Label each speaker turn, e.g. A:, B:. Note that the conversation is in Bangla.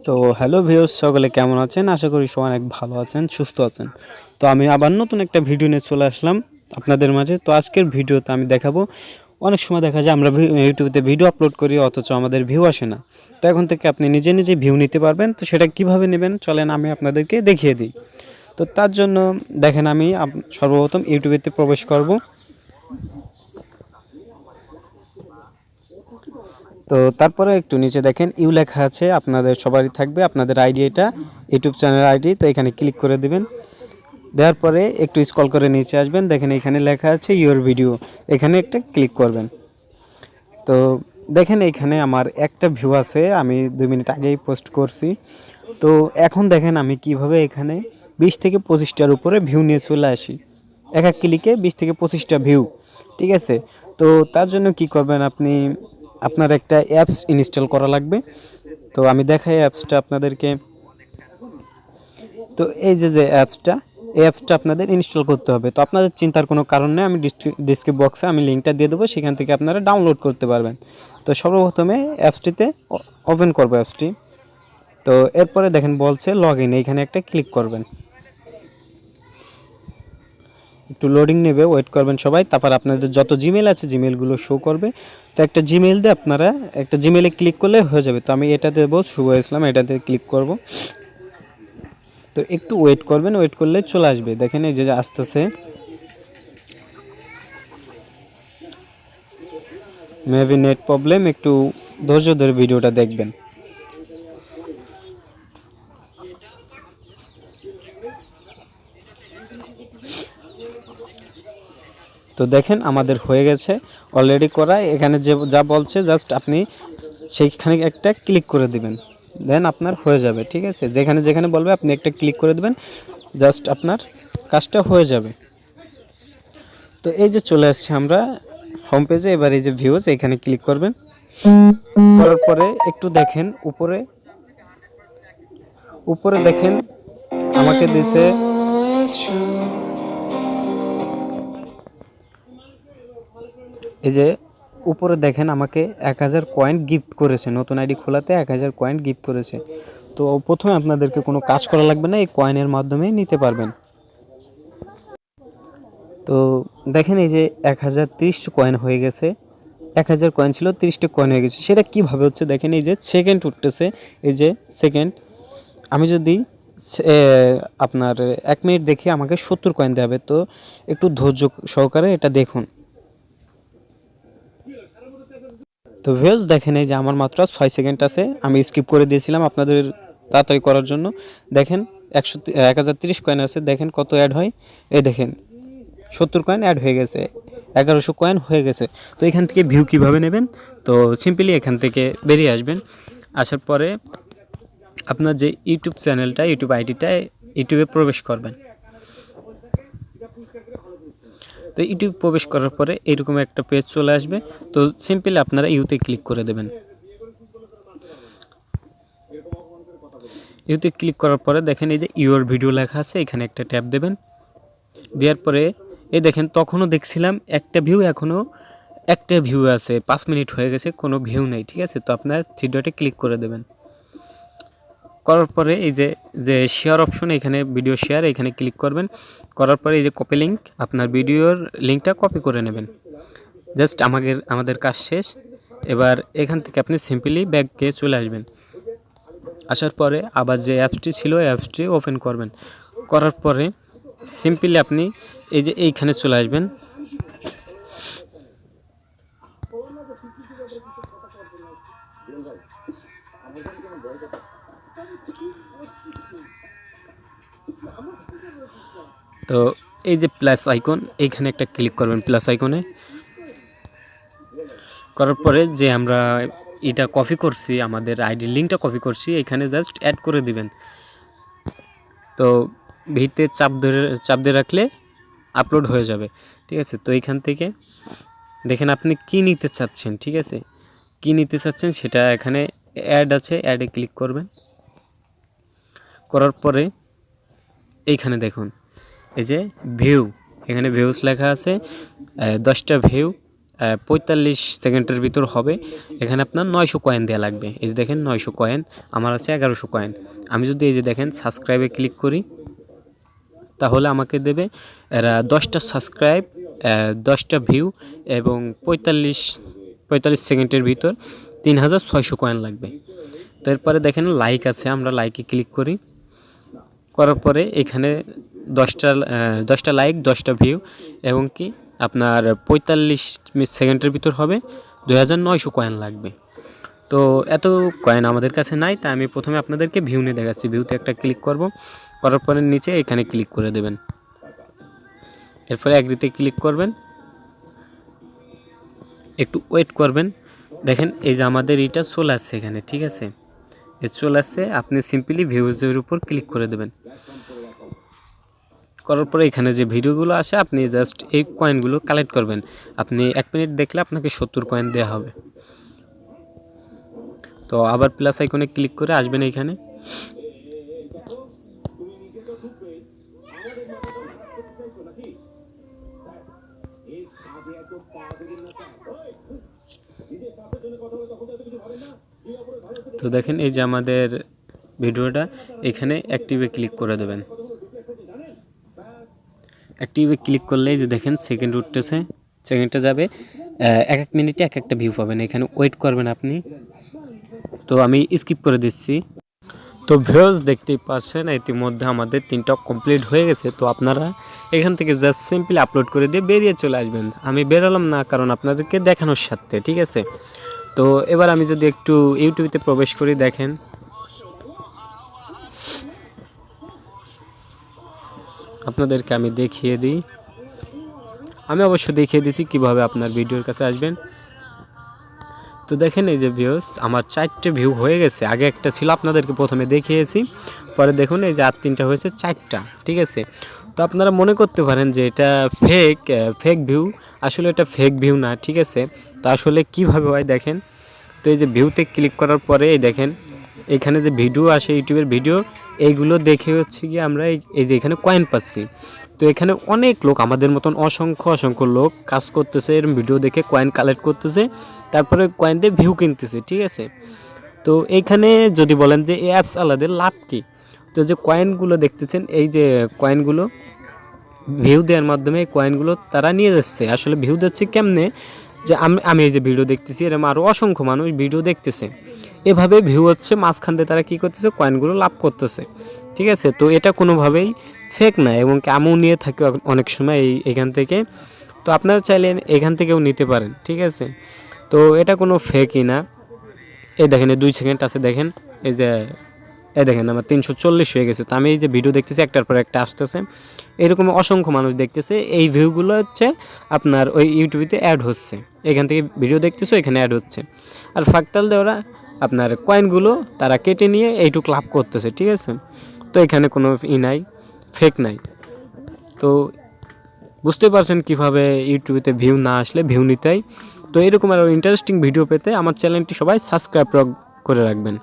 A: তো হ্যালো ভিউয়ার্স, সকলে কেমন আছেন? আশা করি সবাই অনেক ভালো আছেন, সুস্থ আছেন। তো আমি আবার নতুন একটা ভিডিও নিয়ে চলে আসলাম আপনাদের মাঝে। তো আজকের ভিডিওতে আমি দেখাবো, অনেক সময় দেখা যায় আমরা ইউটিউবে ভিডিও আপলোড করি অথচ আমাদের ভিউ আসে না। তো এখন থেকে আপনি নিজে নিজে ভিউ নিতে পারবেন। তো সেটা কিভাবে নেবেন চলেন আমি আপনাদেরকে দেখিয়ে দিই। তো তার জন্য দেখেন আমি সর্বপ্রথম ইউটিউবেতে প্রবেশ করব। তো তারপরে একটু নিচে দেখেন ইউ লেখা আছে, আপনাদের সবারই থাকবে আপনাদের আইডি, এটা ইউটিউব চ্যানেল আইডি। তো এখানে ক্লিক করে দিবেন। দেওয়ার পরে একটু স্ক্রল করে নিচে আসবেন, দেখেন এখানে লেখা আছে ইওর ভিডিও, এখানে একটা ক্লিক করবেন। তো দেখেন এখানে আমার একটা ভিউ আছে, আমি 2 মিনিট আগেই পোস্ট করছি। তো এখন দেখেন আমি কিভাবে এখানে 20 থেকে 25টার উপরে ভিউ নিয়ে চলে আসি, এক এক ক্লিকে 20 থেকে 25টা ভিউ। ঠিক আছে, তো তার জন্য কি করবেন, আপনি আপনার একটা অ্যাপস ইনস্টল করা লাগবে। তো আমি দেখাই অ্যাপসটা আপনাদেরকে। তো এই যে অ্যাপসটা, এই অ্যাপসটা আপনাদের ইনস্টল করতে হবে। তো আপনাদের চিন্তার কোনো কারণ নেই, আমি ডিসক্রিপশন বক্সে আমি লিঙ্কটা দিয়ে দেবো, সেখান থেকে আপনারা ডাউনলোড করতে পারবেন। তো সর্বপ্রথমে অ্যাপসটিতে ওপেন করবো অ্যাপসটি। তো এরপরে দেখেন বলছে লগ ইন, এইখানে একটা ক্লিক করবেন। একটু লোডিং নেবে, ওয়েট করবেন সবাই। তারপর আপনাদের যত জিমেল আছে জিমেলগুলো শো করবে। তো একটা জিমেল দিয়ে আপনারা একটা জিমেলে ক্লিক করলে হয়ে যাবে। তো আমি এটা দেবো, শুভ ইসলাম, এটাতে ক্লিক করব। তো একটু ওয়েট করবেন, ওয়েট করলে চলে আসবে। দেখেন এই যে আসতেছে, মেবি নেট প্রবলেম, একটু ধৈর্য ধরে ভিডিওটা দেখবেন। তো দেখেন আমাদের হয়ে গেছে অলরেডি করা। এখানে যে যা বলছে জাস্ট আপনি সেইখানে একটা ক্লিক করে দিবেন, দেন আপনার হয়ে যাবে। ঠিক আছে, যেখানে যেখানে বলবে আপনি একটা ক্লিক করে দিবেন, জাস্ট আপনার কাজটা হয়ে যাবে। তো এই যে চলে আসছে আমরা হোম পেজে। এবার এই যে ভিউজ, এখানে ক্লিক করবেন। করার পরে একটু দেখেন উপরে, উপরে দেখেন আমাকে দিছে, এই যে উপরে দেখেন আমাকে 1000 কয়েন গিফট করেছে, নতুন আইডি খোলাতে 1000 কয়েন গিফট করেছে। তো প্রথমে আপনাদেরকে কোনো কাজ করা লাগবে না, এই কয়েনের মাধ্যমে নিতে পারবেন। তো দেখেন এই যে 1030 কয়েন হয়ে গেছে, 1000 কয়েন ছিল 30টা কয়েন হয়ে গেছে। সেটা কিভাবে হচ্ছে দেখেন, এই যে সেকেন্ড উঠতেছে, এই যে সেকেন্ড। আমি যদি আপনার 1 মিনিট দেখি আমাকে 70 কয়েন দেওয়া হবে। তো একটু ধৈর্য সহকারে এটা দেখুন। তো ভিউয়ার্স দেখেন এই যে আমার মাত্র 6 সেকেন্ড আছে, আমি স্কিপ করে দিয়েছিলাম আপনাদের তাড়াতাড়ি করার জন্য। দেখেন 1030 কয়েন আছে, দেখেন কত অ্যাড হয়। এই দেখেন 70 কয়েন অ্যাড হয়ে গেছে, 1100 কয়েন হয়ে গেছে। তো এখান থেকে ভিউ কিভাবে নেবেন, তো সিম্পলি এখান থেকে বেরিয়ে আসবেন। আসার পরে আপনার যে ইউটিউব চ্যানেলটা, ইউটিউব আইডিটা, ইউটিউবে প্রবেশ করবেন। তো ইউটিউব প্রবেশ করার পরে এরকম একটা পেজ চলে আসবে। তো সিম্পলি আপনারা ইউতে ক্লিক করে দেবেন। ইউতে ক্লিক করার পরে দেখেন এই যে ইউর ভিডিও লেখা আছে, এখানে একটা ট্যাপ দেবেন। দেওয়ার পরে এই দেখেন তখনও দেখছিলাম একটা ভিউ, এখনও একটা ভিউ আছে, 5 মিনিট হয়ে গেছে, কোনো ভিউ নেই। ঠিক আছে, তো আপনার 3 ডটে ক্লিক করে দেবেন। করার পরে এই যে যে শেয়ার অপশন, এখানে ভিডিও শেয়ার, এখানে ক্লিক করবেন। করার পরে এই যে কপি লিঙ্ক, আপনার ভিডিওর লিঙ্কটা কপি করে নেবেন। জাস্ট আমাদের কাজ শেষ। এবার এখান থেকে আপনি সিম্পলি ব্যাকে চলে আসবেন। আসার পরে আবার যে অ্যাপসটি ছিল অ্যাপসটি ওপেন করবেন। করার পরে সিম্পলি আপনি এই যে এইখানে চলে আসবেন। তো এই যে প্লাস আইকন, এইখানে একটা ক্লিক করবেন প্লাস আইকনে। করার পরে যে আমরা এটা কপি করছি, আমাদের আইডি লিঙ্কটা কপি করছি, এখানে জাস্ট অ্যাড করে দিবেন। তো ভিতে চাপ দিয়ে রাখলে আপলোড হয়ে যাবে। ঠিক আছে, তো এইখান থেকে দেখেন আপনি কি নিতে চাচ্ছেন। ঠিক আছে, কি নিতে চাচ্ছেন সেটা এখানে অ্যাড আছে, অ্যাডে ক্লিক করবেন। করার পরে এইখানে দেখুন এই যে ভিউ, এখানে ভিউস লেখা আছে, 10টা ভিউ 45 সেকেন্ডের ভিতর হবে। এখানে আপনার 900 কয়েন দেওয়া লাগবে। এই যে দেখেন 900 কয়েন, আমার আছে 1100 কয়েন। আমি যদি এই যে দেখেন সাবস্ক্রাইবে ক্লিক করি, তাহলে আমাকে দেবে এরা 10টা সাবস্ক্রাইব, 10টা ভিউ এবং 45 সেকেন্ডের ভিতর 3600 কয়েন লাগবে। তো এরপরে দেখেন লাইক আছে, আমরা লাইকে ক্লিক করি, করার পরে এখানে 10টা লাইক 10টা ভিউ এবং কি আপনার 45 সেকেন্ডের ভিতর হবে 2900 কয়েন লাগবে। তো এত কয়েন আমাদের কাছে নাই, তাই আমি প্রথমে আপনাদেরকে ভিউ নিয়ে দেখাচ্ছি। ভিউতে একটা ক্লিক করব, করার পরে নিচে এখানে ক্লিক করে দেবেন, এরপরে অ্যাগ্রিতে ক্লিক করবেন, একটু ওয়েট করবেন। দেখেন এই যে আমাদের এটা চলে আসছে এখানে, ঠিক আছে, এ চলে আসছে। আপনি সিম্পলি ভিউজের উপর ক্লিক করে দেবেন, করার পরে এখানে যে ভিডিওগুলো আসে আপনি জাস্ট এই কয়েনগুলো কালেক্ট করবেন। আপনি 1 মিনিট দেখলে আপনাকে 70 কয়েন দেওয়া হবে। তো আবার প্লাস আইকনে ক্লিক করে আসবেন এইখানে, তো দেখেন এই যে আমাদের ভিডিওটা এখানে অ্যাক্টিভে ক্লিক করে দেবেন। অ্যাক্টিভে ক্লিক করলেই যে দেখেন সেকেন্ড উঠতেছে, সেকেন্ডটা যাবে, এক এক মিনিটে এক একটা ভিউ পাবেন। এখানে ওয়েট করবেন আপনি। তো আমি স্কিপ করে দিচ্ছি। তো ভিউজ দেখতেই পাচ্ছেন ইতিমধ্যে আমাদের 3টা কমপ্লিট হয়ে গেছে। তো আপনারা এখান থেকে জাস্ট সিম্পলি আপলোড করে দিয়ে বেরিয়ে চলে আসবেন। আমি বেরোলাম না, কারণ আপনাদেরকে দেখানোর সাথে, ঠিক আছে। তো এবার আমি যদি একটু ইউটিউবে প্রবেশ করি, দেখেন আপনাদেরকে আমি দেখিয়ে দিই। আমি অবশ্য দেখিয়ে দিয়েছি কিভাবে আপনার ভিডিওর কাছে আসবেন। তো দেখেন এই যে ভিউস আমার 4টে ভিউ হয়ে গেছে। আগে একটা ছিল, আপনাদেরকে প্রথমে দেখিয়েছি, পরে দেখুন এই যে আর 3টা হয়েছে 4টা, ঠিক আছে। তো আপনারা মনে করতে পারেন যে এটা ফেক ভিউ, আসলে এটা ফেক ভিউ না, ঠিক আছে। তো আসলে কিভাবে হয় দেখেন। তো এই যে ভিউতে ক্লিক করার পরে এই দেখেন এখানে যে ভিডিও আসে, ইউটিউবের ভিডিও, এইগুলো দেখে হচ্ছে কি আমরা এই যে এখানে কয়েন পাচ্ছি। তো এখানে অনেক লোক আমাদের মতন অসংখ্য লোক কাজ করতেছে, এরকম ভিডিও দেখে কয়েন কালেক্ট করতেছে, তারপরে কয়েন দিয়ে ভিউ কিনতেছে, ঠিক আছে। তো এইখানে যদি বলেন যে এই অ্যাপস আলাদের লাভ কী, তো যে কয়েনগুলো দেখতেছেন, এই যে কয়েনগুলো ভিউ দেওয়ার মাধ্যমে এই কয়েনগুলো তারা নিয়ে যাচ্ছে। আসলে ভিউ দিচ্ছে কেমনে, যে আমি এই যে ভিডিও দেখতেছি, এরকম আরও অসংখ্য মানুষ ভিডিও দেখতেছে, এভাবে ভিউ হচ্ছে, মাঝখান দিয়ে তারা কী করতেছে, কয়েনগুলো লাভ করতেছে, ঠিক আছে। তো এটা কোনোভাবেই ফেক না, এবং আমিও নিয়ে থাকি অনেক সময় এইখান থেকে। তো আপনারা চাইলে এখান থেকেও নিতে পারেন, ঠিক আছে। তো এটা কোনো ফেকই না। এই দেখেন 2 সেকেন্ড আছে, দেখেন এই যে দেখেন আমার 340 হয়ে গেছে। তো আমি এই যে ভিডিও দেখতেছি, একটার পর একটা আসতেছে, এরকম অসংখ্য মানুষ দেখতেছে। এই ভিউগুলো হচ্ছে আপনার ওই ইউটিউবেতে অ্যাড হচ্ছে, এখান থেকে ভিডিও দেখতেছো, এখানে অ্যাড হচ্ছে। আর ফাকতাল দেওয়া আপনার কয়েনগুলো তারা কেটে নিয়ে এইটুকু লাভ করতেছে, ঠিক আছে। তো এখানে কোনো নাই, ফেক নাই। তো বুঝতে পারছেন কীভাবে ইউটিউবেতে ভিউ না আসলে ভিউ নিতে হয়। তো এরকম আরও ইন্টারেস্টিং ভিডিও পেতে আমার চ্যানেলটি সবাই সাবস্ক্রাইব করে রাখবেন।